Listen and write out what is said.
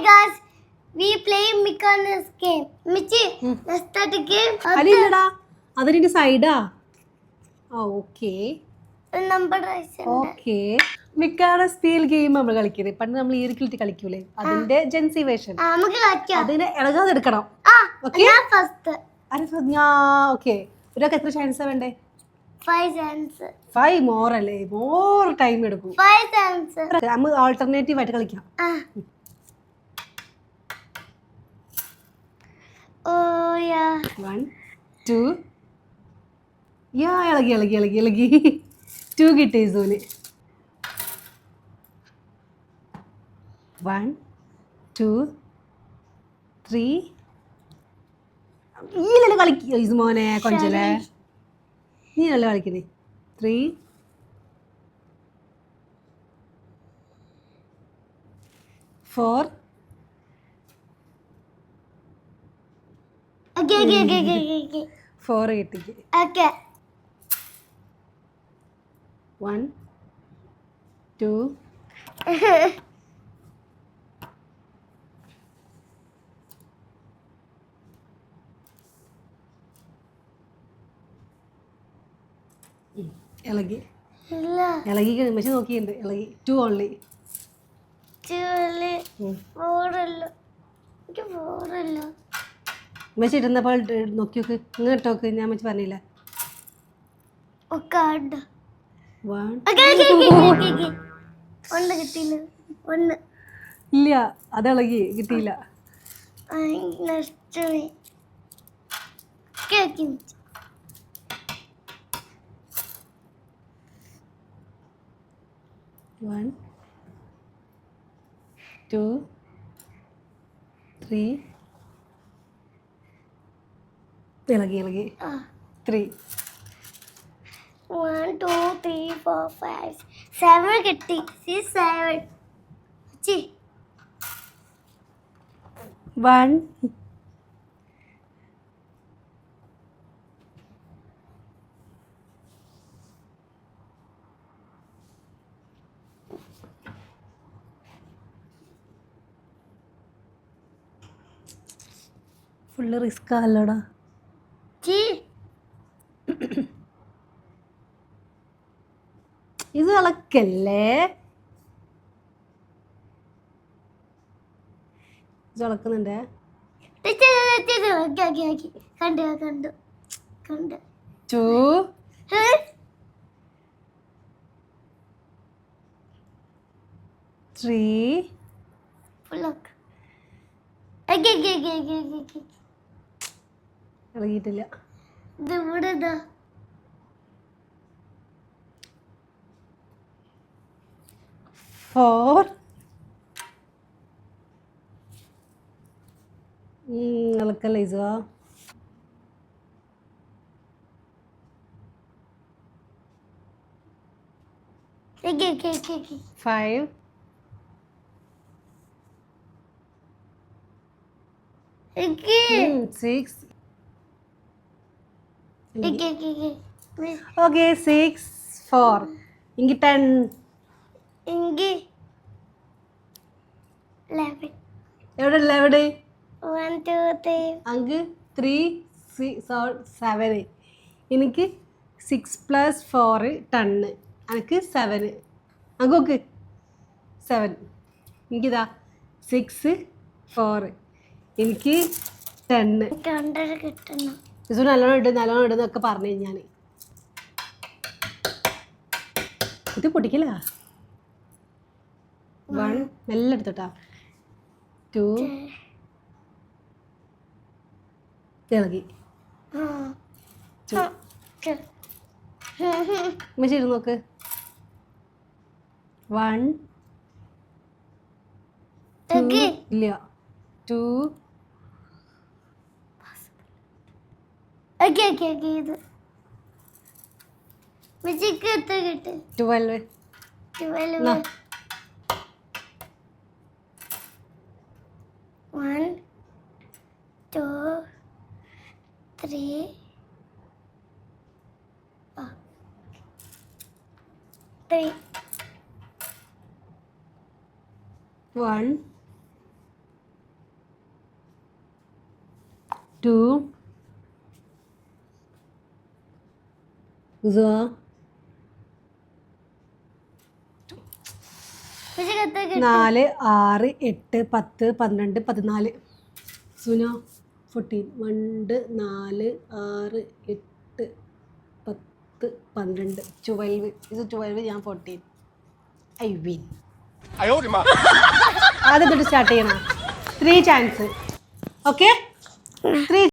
guys, we play Mika's game. Michi, let's start the game. അല്ലടാ അതിന്റെ സൈഡാ. Okay Number rice. Okay മിക്കാടെ steel game നമ്മൾ കളിക്കുന്നത്. പണ്ട് നമ്മൾ ഈർക്കിലിട്ട് കളിക്കൂലേ, അതിന്റെ ജെൻസി വേർഷൻ. നമുക്ക് കളിക്കാം. അതിനെ ഇളകാതെ എടുക്കണം. ഞാൻ ഫസ്റ്റ്. ഓക്കെ. ഇതൊക്കെ എത്ര ചാൻസാ വേണ്ടേ? 5 chance. 5 മോർ അല്ലേ? മോർ ടൈം എടുക്കും. 5 chance. നമ്മൾ ആൾട്ടർനേറ്റീവ് ആയിട്ട് കളിക്കാം. Oh yeah. 1 2 ഇളകി 2 കിട്ടി സോന്. 1 2 3 ഈലല്ലേ കളിക്ക മോനെ കൊഞ്ചല്ലേ, നീ നല്ല കളിക്കുന്നേ. 3 4 Okay. 4 കിട്ടിക്ക്. Okay. 1 2 ഇളകി പക്ഷെ നോക്കിയിട്ടുണ്ട്. ഇളകി 2 ഓൺലി. 4 മെച്ചി ഇടുന്നപ്പോൾ നോക്കി നോക്ക്, ഇങ്ങോട്ട് നോക്ക്. ഞാൻ മെച്ചി പറഞ്ഞില്ല. 1 ഇല്ല, അത് ഇളകി കിട്ടിയില്ല. 1 2 3 ഇളകി 3 1 2 3 4 5 7 കിട്ടി. 7 1 ഫുള്ള് റിസ്ക് ആണല്ലോടാ. ഇത് ഇളക്കല്ലേ, ഇത് ഇളക്കുന്നുണ്ടേ. കണ്ടു 2 3 ഇളകിയിട്ടില്ല. ഇതിവിടെ 4 ഇളക്കല്ലേ ഇസുവാ. 5 6 ഓക്കെ 6 4 ഇങ്ങി 10 ഇങ്ങി 11 എവിടെ 11 1 2 3 അങ്ക് 3 7 എനിക്ക് 6 + 4 10 എനിക്ക് 7 അങ്ങോക്ക് 7 എനിക്കിതാ 6 4 എനിക്ക് 10 കിട്ടണം. ഇസു നല്ലോണം ഇടുന്നൊക്കെ പറഞ്ഞു ഞാൻ. ഇത് പൊട്ടിക്കില്ല. 1 മെല്ലെ എടുത്തോട്ടാ. 2 ഇളകി. മെച്ചിട്ട് നോക്ക്. 1 2 ഇല്ല 2 ഇത് മിച്ചിക്ക് എത്ര കിട്ടി? 12 1 2 3 3 1 2 Uzwa മിച്ചി എത്ര 4 6 8 10 12 14 സുന 14 1 4 6 8 10 12 12 ഇത് 12 ഞാൻ 14 ഐ വിൻ ആദ്യം തൊട്ട് സ്റ്റാർട്ട് ചെയ്യണം 3 ചാൻസ് ഓക്കെ 3